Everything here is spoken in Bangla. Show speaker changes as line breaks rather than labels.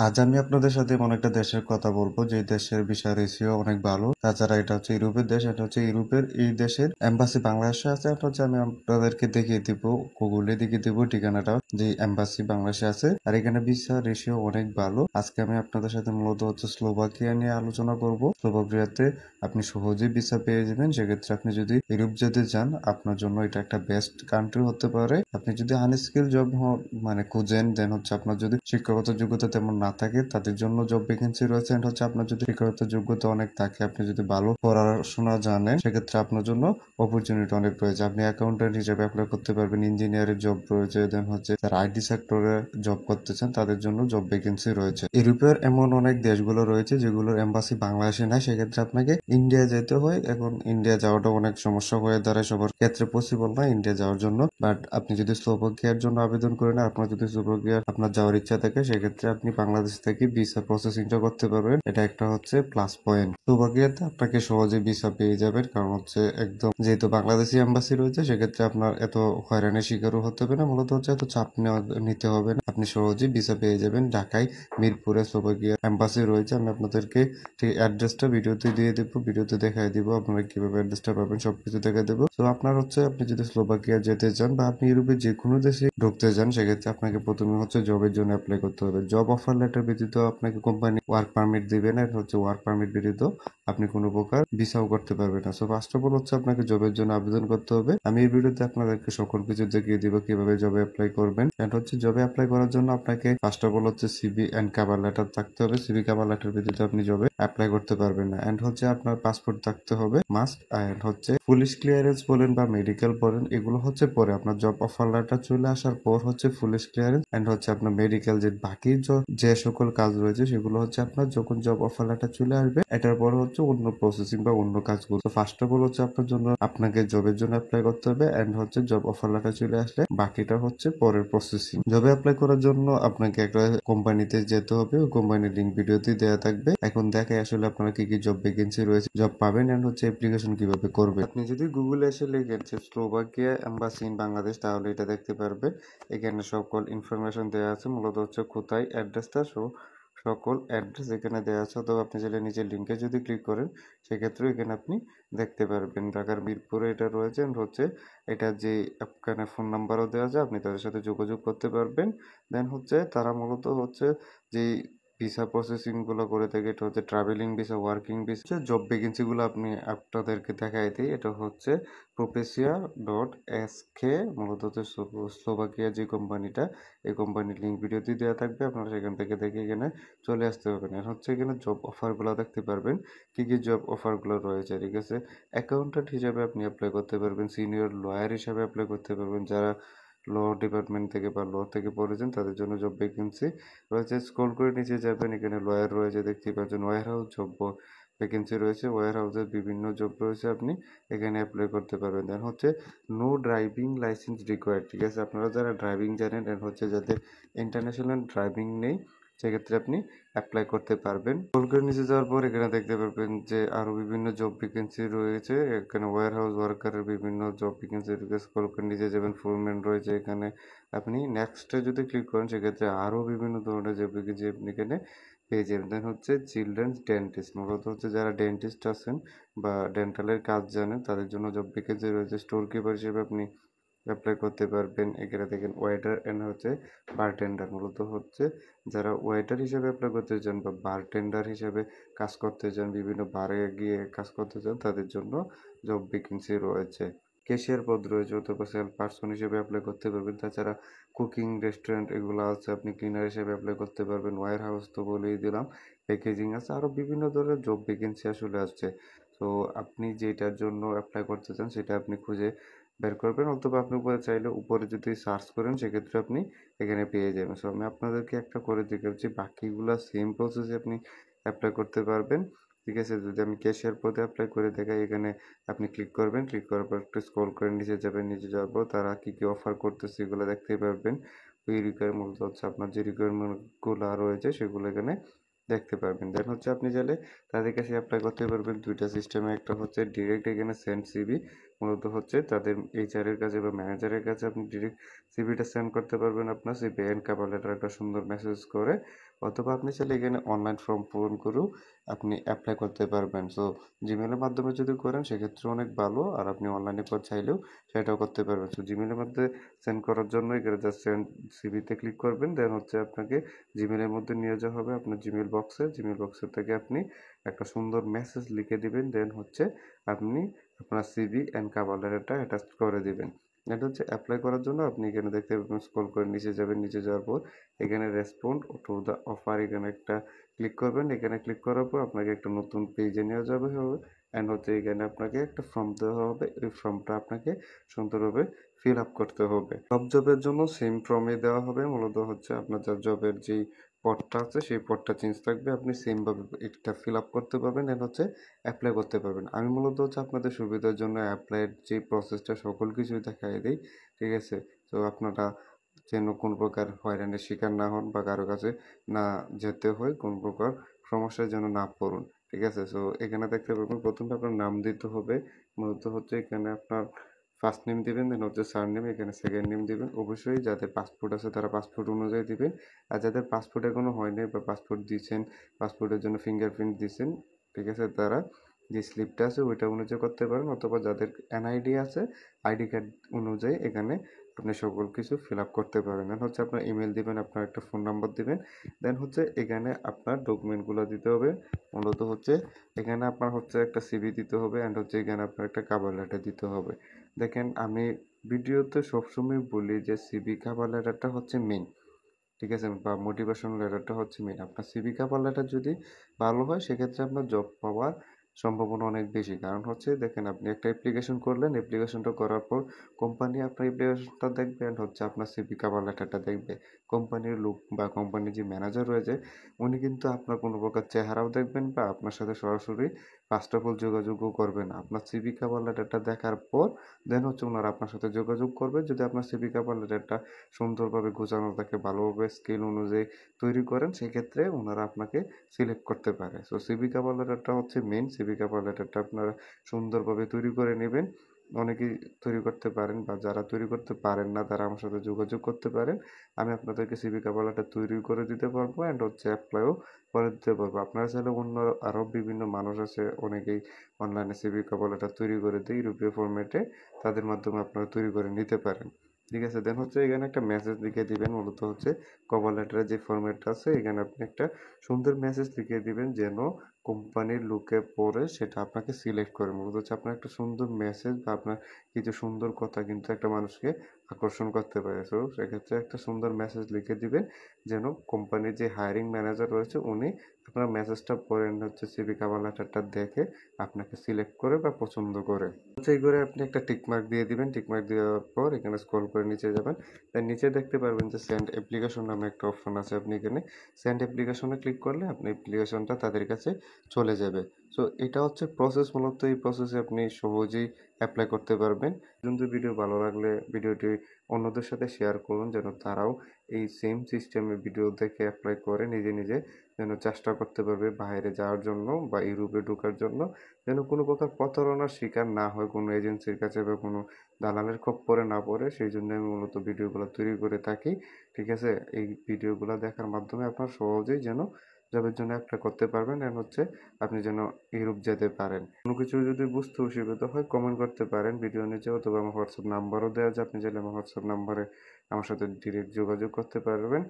আজ আমি আপনাদের সাথে এমন একটা দেশের কথা বলবো যে দেশের ভিসা রেশিও অনেক ভালো। তাছাড়া এটা হচ্ছে ইউরোপের দেশ। এটা হচ্ছে ইউরোপের এই দেশের এম্বাসি বাংলাদেশে আছে। এটা হচ্ছে আমি আপনাদেরকে দেখিয়ে দিব, গুগলে দেখিয়ে দিব ঠিকানাটা, যে এম্বাসি বাংলাদেশে আছে। আর এখানে ভিসা রেশিও অনেক ভালো। আজকে আমি আপনাদের সাথে মূলত হচ্ছে স্লোভাকিয়া নিয়ে আলোচনা করব। স্লোভাকিয়াতে আপনি সহজেই ভিসা পেয়ে যাবেন। সেক্ষেত্রে আপনি যদি ইউরোপ যেতে চান, আপনার জন্য এটা একটা বেস্ট কান্ট্রি হতে পারে। আপনি যদি আনস্কিল জব মানে খুঁজেন, দেন হচ্ছে আপনার যদি শিক্ষাগত যোগ্যতা তেমন না থাকে, তাদের জন্য জব ভ্যাকেন্সি রয়েছে। এন্ড হচ্ছে আপনার যদি শিক্ষাগত যোগ্যতা অনেক থাকে, আপনি যদি ভালো পড়াশোনা জানেন, সেক্ষেত্রে আপনার জন্য অপরচুনিটি অনেক রয়েছে। আপনি অ্যাকাউন্টেন্ট হিসেবে অ্যাপ্লাই করতে পারবেন, ইঞ্জিনিয়ারের জব রয়েছে। দেন হচ্ছে যারা আইটি সেক্টরে জব করতে চান, তাদের জন্য জব ভ্যাকেন্সি রয়েছে। ইউরোপের এমন অনেক দেশগুলো রয়েছে যেগুলোর এম্বাসি বাংলাদেশে নাই। সেক্ষেত্রে আপনাকে ইন্ডিয়া যেতে হয়। এখন ইন্ডিয়া যাওয়াটা অনেক সমস্যা হয়ে দাঁড়ায়, সবার ক্ষেত্রে পসিবল না ইন্ডিয়া যাওয়ার জন্য। বাট আপনি যদি স্লোভাকিয়ার জন্য আবেদন করেন, আপনার যদি স্লোভাকিয়ার আপনার যাওয়ার ইচ্ছা থাকে, সেক্ষেত্রে আপনি বাংলাদেশ থেকে ভিসা প্রসেসিংটা করতে পারবেন। এটা একটা হচ্ছে প্লাস পয়েন্ট। স্লোভাকিয়াতে আপনাকে সহজে ভিসা পেয়ে যাবেন, কারণ হচ্ছে একদম যেহেতু বাংলাদেশি এম্বাসি রয়েছে, সেক্ষেত্রে আপনার এত হয়রানির শিকারও হতে হবে না। মূলত হচ্ছে এত চাপ নিতে হবে না, আপনি সহজেই ভিসা পেয়ে যাবেন। ঢাকায় মিরপুরে স্লোভাকিয়া এম্বাসি রয়েছে। আমি আপনাদেরকে ঠিক অ্যাড্রেসটা ভিডিওতে দিয়ে দেবো, ভিডিওতে দেখাই দিব আপনারা কিভাবে অ্যাড্রেসটা পাবেন, সবকিছু দেখে দেবো। তো আপনার হচ্ছে আপনি যদি স্লোভাকিয়া যেতে চান বা আপনি ইউরোপের যে কোনো দেশে ঢুকতে চান, সেক্ষেত্রে আপনাকে প্রথমে হচ্ছে জবের জন্য অ্যাপ্লাই করতে হবে। জব অফার লেটার ব্যতীত আপনাকে কোম্পানি ওয়ার্ক পারমিট দিবে না। এটা হচ্ছে ওয়ার্ক পারমিট ব্যতীত আপনি কোনো প্রকার ভিসাও করতে পারবেন না। সো ফার্স্ট অফ অল হচ্ছে আপনাকে জবের জন্য আবেদন করতে হবে। আমি এই ভিডিওতে আপনাদেরকে সকল কিছু দেখিয়ে দিব কিভাবে জবে অ্যাপ্লাই করবেন। এটা হচ্ছে জবে অ্যাপ্লাই করার জন্য আপনাকে ফার্স্ট অফ অল হচ্ছে সিভি এন্ড কভার লেটার থাকতে হবে। সিভি কভার লেটার ব্যতীত আপনি জবে অ্যাপ্লাই করতে পারবেন না। এন্ড হচ্ছে আপনার পাসপোর্ট থাকতে হবে মাস্ট। এন্ড হচ্ছে পুলিশ ক্লিয়ারেন্স বলেন বা মেডিকেল বলেন, এগুলো হচ্ছে পরে আপনার জব অফার লেটার চলে আসার পর হচ্ছে পুলিশ ক্লিয়ারেন্স এন্ড হচ্ছে আপনার মেডিকেল, যে বাকি যে সকল কাজ রয়েছে সেগুলো হচ্ছে আপনার যখন জব অফার লেটার চলে আসবে, এটার পর হচ্ছে অন্য প্রসেসিং বা অন্য কাজগুলো। তো ফার্স্ট অফ অল হচ্ছে আপনার জন্য আপনাকে জবের জন্য অ্যাপ্লাই করতে হবে। এন্ড হচ্ছে জব অফার লেটার চলে আসলে বাকিটা হচ্ছে পরের প্রসেসিং। জবে অ্যাপ্লাই করার জন্য আপনাকে একটা কোম্পানিতে যেতে হবে। ওই কোম্পানির লিঙ্ক ভিডিওতে দেওয়া থাকবে। এখন দেখাই আসলে আপনারা কি কি জব ভ্যাকেন্সি রয়েছে, জব পাবেন এন্ড হচ্ছে অ্যাপ্লিকেশন কিভাবে করবে। আপনি যদি গুগলে এসে লিখেন যে স্লোভাকিয়া এম্বাসি ইন বাংলাদেশ, তাহলে এটা দেখতে পারবেন। এখানে সকল ইনফরমেশন দেওয়া আছে, মূলত হচ্ছে কোথায় অ্যাড্রেসটা, সকল অ্যাড্রেস এখানে দেওয়া আছে। অথবা আপনি চাইলে নিচের লিঙ্কে যদি ক্লিক করেন, সেক্ষেত্রেও এখানে আপনি দেখতে পারবেন। ঢাকার মিরপুরে এটা রয়েছে। হচ্ছে এটা যে এখানে ফোন নাম্বারও দেওয়া আছে, আপনি তাদের সাথে যোগাযোগ করতে পারবেন। দেন হচ্ছে তারা মূলত হচ্ছে যে ভিসা প্রসেসিং গুলো করে থাকে, এটা হচ্ছে travelling visa, working visa, job vacancy গুলো আপনি আপনাদেরকে দেখাই দিই। এটা হচ্ছে প্রোপেসিয়া ডট এস কে, মূলত হচ্ছে স্লোভাকিয়া যে কোম্পানিটা, এই কোম্পানির লিঙ্ক ভিডিওতে দেওয়া থাকবে। আপনারা সেখান থেকে দেখে এখানে চলে আসতে পারবেন। আর হচ্ছে এখানে জব অফার গুলো দেখতে পারবেন, কি কি জব অফার গুলো রয়েছে। ঠিক আছে, অ্যাকাউন্ট্যান্ট হিসাবে আপনি অ্যাপ্লাই করতে পারবেন, সিনিয়র লয়ার হিসাবে অ্যাপ্লাই করতে পারবেন, যারা ল ডিপার্টমেন্ট থেকে বা ল থেকে পড়েছেন তাদের জন্য জব ভ্যাকেন্সি রয়েছে। স্ক্রল করে নিচে যাবেন, এখানে লয়ার রয়েছে দেখতে পাচ্ছেন। ওয়্যার হাউস জব ভ্যাকেন্সি রয়েছে, ওয়্যার হাউসের বিভিন্ন জব রয়েছে, আপনি এখানে অ্যাপ্লাই করতে পারবেন। দেন হচ্ছে নো ড্রাইভিং লাইসেন্স রিকোয়ার্ড। ঠিক আছে, আপনারা যারা ড্রাইভিং জানেন, দেন হচ্ছে যাদের ইন্টারন্যাশনাল ড্রাইভিং নেই, সেক্ষেত্রে আপনি অ্যাপ্লাই করতে পারবেন। স্ক্রল করে নিচে যাওয়ার পর এখানে দেখতে পারবেন যে আরো বিভিন্ন জব ভ্যাকেন্সি রয়েছে। এখানে ওয়্যার হাউস ওয়ার্কারের বিভিন্ন জব ভ্যাকেন্সি রয়েছে। স্ক্রল করে নিচে যাবেন, ফোরম্যান রয়েছে এখানে। আপনি নেক্সটে যদি ক্লিক করেন, সেক্ষেত্রে আরো বিভিন্ন ধরনের জব ভ্যাকেন্সি আপনি এখানে পেয়ে যাবেন। দেন হচ্ছে চিলড্রেন্স ডেন্টিস্ট, মূলত হচ্ছে যারা ডেন্টিস্ট আছেন বা ডেন্টালের কাজ জানেন, তাদের জন্য জব ভ্যাকেন্সি রয়েছে। স্টোর কিপার হিসেবে আপনি অ্যাপ্লাই করতে পারবেন। এখানে দেখেন ওয়েটার এন্ড হচ্ছে বারটেন্ডার, মূলত হচ্ছে যারা ওয়েটার হিসেবে অ্যাপ্লাই করতে চান বা বারটেন্ডার হিসেবে কাজ করতে চান, বিভিন্ন বারে গিয়ে কাজ করতে চান, তাদের জন্য জব ভ্যাকেন্সি রয়েছে। ক্যাশিয়ার পদ রয়েছে, অথবা সেল পার্সন হিসেবে অ্যাপ্লাই করতে পারবেন। তাছাড়া কুকিং, রেস্টুরেন্ট এগুলো আছে, আপনি ক্লিনার হিসেবে অ্যাপ্লাই করতে পারবেন। ওয়্যার হাউস তো বলেই দিলাম, প্যাকেজিং আছে, আরও বিভিন্ন ধরনের জব ভ্যাকেন্সি আসলে আসছে। তো আপনি যেটার জন্য অ্যাপ্লাই করতে চান সেটা আপনি খুঁজে বের করবেন, অথবা আপনি উপরে চাইলে উপরে যদি সার্চ করেন, সেক্ষেত্রে আপনি এখানে পেয়ে যাবেন। সো আমি আপনাদেরকে একটা করে দেখাচ্ছি, বাকিগুলা সেম প্রসেসে আপনি অ্যাপ্লাই করতে পারবেন। ঠিক আছে, যদি আমি ক্যাশিয়ার পদে অ্যাপ্লাই করে দেখাই, এখানে আপনি ক্লিক করবেন। ক্লিক করার পর একটু স্ক্রল করে নিচে যাবেন, নিচে যাওয়ার পর তারা কি কি অফার করতেছে এগুলো দেখতে পারবেন। ওই রিকোয়ারমেন্ট হচ্ছে আপনার যে রিকোয়ারমেন্টগুলো রয়েছে সেগুলো এখানে দেখতে পারবেন। দেন হচ্ছে আপনি চাইলে তাদের কাছে অ্যাপ্লাই করতে পারবেন দুইটা সিস্টেমে। একটা হচ্ছে ডিরেক্ট এখানে সেন্ড সিভি, মূলত হচ্ছে তাদের এইচআর এর কাছে বা ম্যানেজারের কাছে আপনি ডিরেক্ট সিভিটা সেন্ড করতে পারবেন। আপনার সিভি এন্ড কভার লেটার একটা সুন্দর মেসেজ করে অথবা আপনি চাইলে এখানে অনলাইন ফর্ম পূরণ করেও আপনি অ্যাপ্লাই করতে পারবেন। সো জিমেইলের মাধ্যমে যদি করেন সেক্ষেত্রে অনেক ভালো, আর আপনি অনলাইনে চাইলেও সেটাও করতে পারবেন। সো জিমেইলের মধ্যে সেন্ড করার জন্য এখানে জাস্ট সেন্ড সিভিতে ক্লিক করবেন, দেন হচ্ছে আপনাকে জিমেইলের মধ্যে নিয়ে যাওয়া হবে আপনার জিমেইল বক্সের থেকে আপনি একটা সুন্দর মেসেজ লিখে দিবেন, দেন হচ্ছে আপনি আপনার সিভি অ্যান্ড কভার লেটারটা অ্যাটাচ করে দিবেন। এটা হচ্ছে অ্যাপ্লাই করার জন্য আপনি এখানে দেখতে পাবেন, স্ক্রল করে নিচে যাবেন, নিচে যাওয়ার পর এখানে রেসপন্ড টু দ্য অফার এখানে একটা ক্লিক করবেন। এখানে ক্লিক করার পর আপনাকে একটা নতুন পেজে নিয়ে যাবে হবে, অ্যান্ড হচ্ছে এখানে আপনাকে একটা ফর্ম দেওয়া হবে, এই ফর্মটা আপনাকে সুন্দরভাবে ফিল আপ করতে হবে। সব জবের জন্য সেম ফর্মে দেওয়া হবে, মূলত হচ্ছে আপনার যা জবের যেই পদটা আছে সেই পদটা চেঞ্জ থাকবে, আপনি সেম ভাবে এটা ফিল আপ করতে পারবেন এন্ড হচ্ছে অ্যাপ্লাই করতে পারবেন। আমি মূলত হচ্ছে আপনাদের সুবিধার জন্য অ্যাপ্লাইয়ের যে প্রসেসটা সকল কিছুই দেখাই দিই, ঠিক আছে? তো আপনারা যেন কোন প্রকার হয়রানির শিকার না হন বা কারো কাছে না যেতে হয়, কোন প্রকার সমস্যায় যেন না পড়ুন, ঠিক আছে? সো এখানে দেখতে পাবেন প্রথমে আপনার নাম দিতে হবে, মূলত হচ্ছে এখানে আপনার ফার্স্ট নেম দিবেন, দেন হচ্ছে সারনেম, এখানে সেকেন্ড নেম দিবেন। অবশ্যই যাদের পাসপোর্ট আছে তারা পাসপোর্ট অনুযায়ী দিবেন, আর যাদের পাসপোর্ট এখনো হয়নি বা পাসপোর্ট দিয়েছেন, পাসপোর্টের জন্য ফিঙ্গারপ্রিন্ট দিয়েছেন, ঠিক আছে, তারা যে স্লিপটা আছে ওইটা অনুযায়ী করতে পারেন, অথবা যাদের এনআইডি আছে আইডি কার্ড অনুযায়ী এখানে আপনি সকল কিছু ফিল আপ করতে পারেন। দেন হচ্ছে আপনার ইমেল দিবেন, আপনার একটা ফোন নাম্বার দিবেন, দেন হচ্ছে এখানে আপনার ডকুমেন্টগুলো দিতে হবে। মূলত হচ্ছে এখানে আপনার হচ্ছে একটা সিভি দিতে হবে, অ্যান্ড হচ্ছে এখানে আপনার একটা কভার লেটার দিতে হবে। দেখেন আমি ভিডিওতে সবসময় বলি যে সিভি কভার লেটারটা হচ্ছে মেইন, ঠিক আছে? বা মোটিভেশনাল লেটারটা হচ্ছে মেইন। আপনার সিভি কভার লেটার যদি ভালো হয় সেক্ষেত্রে আপনার জব পাওয়ার সম্ভাবনা অনেক বেশি। কারণ হচ্ছে দেখেন আপনি একটা অ্যাপ্লিকেশন করলেন, অ্যাপ্লিকেশনটা করার পর কোম্পানি আপনার অ্যাপ্লিকেশনটা দেখবে অ্যান্ড হচ্ছে আপনার সিভি কভার লেটারটা দেখবে। কোম্পানির লোক বা কোম্পানির যে ম্যানেজার রয়েছে উনি কিন্তু আপনার কোনো প্রকার চেহারাও দেখবেন বা আপনার সাথে সরাসরি ফার্স্ট অফ অল যোগাযোগও করবে না। আপনার সিভি কভার লেটারটা দেখার পর দেন হচ্ছে ওনারা আপনার সাথে যোগাযোগ করবে। যদি আপনার সিভি কভার লেটারটা সুন্দরভাবে গোছানো থাকে, ভালোভাবে স্কিল অনুযায়ী তৈরি করেন, সেক্ষেত্রে ওনারা আপনাকে সিলেক্ট করতে পারে। সো সিভি কভার লেটারটা হচ্ছে মেইন। সিভি কভার লেটারটা আপনারা সুন্দরভাবে তৈরি করে নেবেন। অনেকেই তৈরি করতে পারেন বা যারা তৈরি করতে পারেন না তারা আমার সাথে যোগাযোগ করতে পারেন। আমি আপনাদেরকে সিভি কভার লেটার তৈরি করে দিতে পারবো অ্যান্ড হচ্ছে এপ্লাইও করে দিতে পারবো। আপনারা চাইলে অন্য আরও বিভিন্ন মানুষ আছে, অনেকেই অনলাইনে সিভি কভার লেটার তৈরি করে দেয় ইউরোপীয় ফরম্যাটে, তাদের মাধ্যমে আপনারা তৈরি করে নিতে পারেন। ঠিক আছে? দেন হচ্ছে এখানে একটা মেসেজ লিখে দিবেন, মূলত হচ্ছে কভার লেটারের যে ফরম্যাটটা আছে এখানে আপনি একটা সুন্দর মেসেজ লিখে দিবেন যেন কোম্পানির লোকে পড়ে সেটা আপনাকে সিলেক্ট করে। মূলত হচ্ছে আপনার একটা সুন্দর মেসেজ বা আপনার কিছু সুন্দর কথা কিন্তু একটা মানুষকে আকর্ষণ করতে পারে। সো সেক্ষেত্রে একটা সুন্দর মেসেজ লিখে দিবেন যেন কোম্পানির যে হায়ারিং ম্যানেজার রয়েছে উনি আপনার মেসেজটা পড়ে হচ্ছে সিভি কভার লেটারটা দেখে আপনাকে সিলেক্ট করে বা পছন্দ করে। সেই করে আপনি একটা টিক মার্ক দিয়ে দিবেন। টিক মার্ক দেওয়ার পর এখানে স্ক্রল করে নিচে যাবেন। দেন নিচে দেখতে পারবেন যে সেন্ড অ্যাপ্লিকেশন নামে একটা অপশন আছে। আপনি এখানে সেন্ড অ্যাপ্লিকেশনে ক্লিক করলে আপনি অ্যাপ্লিকেশনটা তাদের কাছে চলে যাবে। সো এটা হচ্ছে প্রসেস, মূলত এই প্রসেসে আপনি সহজেই এপ্লাই করতে পারবেন। কিন্তু ভিডিও ভালো লাগলে ভিডিওটি অন্যদের সাথে শেয়ার করুন যেন তারাও এই সেম সিস্টেমে ভিডিও দেখে এপ্লাই করে নিজে নিজে যেন চেষ্টা করতে পারবে বাইরে যাওয়ার জন্য বা ইউরোপে ঢোকার জন্য, যেন কোনো প্রকার প্রতারণার শিকার না হয় কোনো এজেন্সির কাছে বা কোনো দালালের খপ্পরে না পড়ে। সেই জন্য আমি মূলত ভিডিওগুলো তৈরি করে থাকি, ঠিক আছে? এই ভিডিওগুলো দেখার মাধ্যমে আপনার সহজেই যেন জবের জন্য অ্যাপ্লাই করতে পারবেন এন্ড হচ্ছে আপনি যেন ইউরোপ যেতে পারেন। কোনো কিছু যদি বুঝতে অসুবিধা হয় কমেন্ট করতে পারেন ভিডিও নিচে, অথবা আমার হোয়াটসঅ্যাপ নাম্বারও দেওয়া আছে, আপনি চাইলে আমার হোয়াটসঅ্যাপ নাম্বারে আমার সাথে ডিরেক্ট যোগাযোগ করতে পারবেন।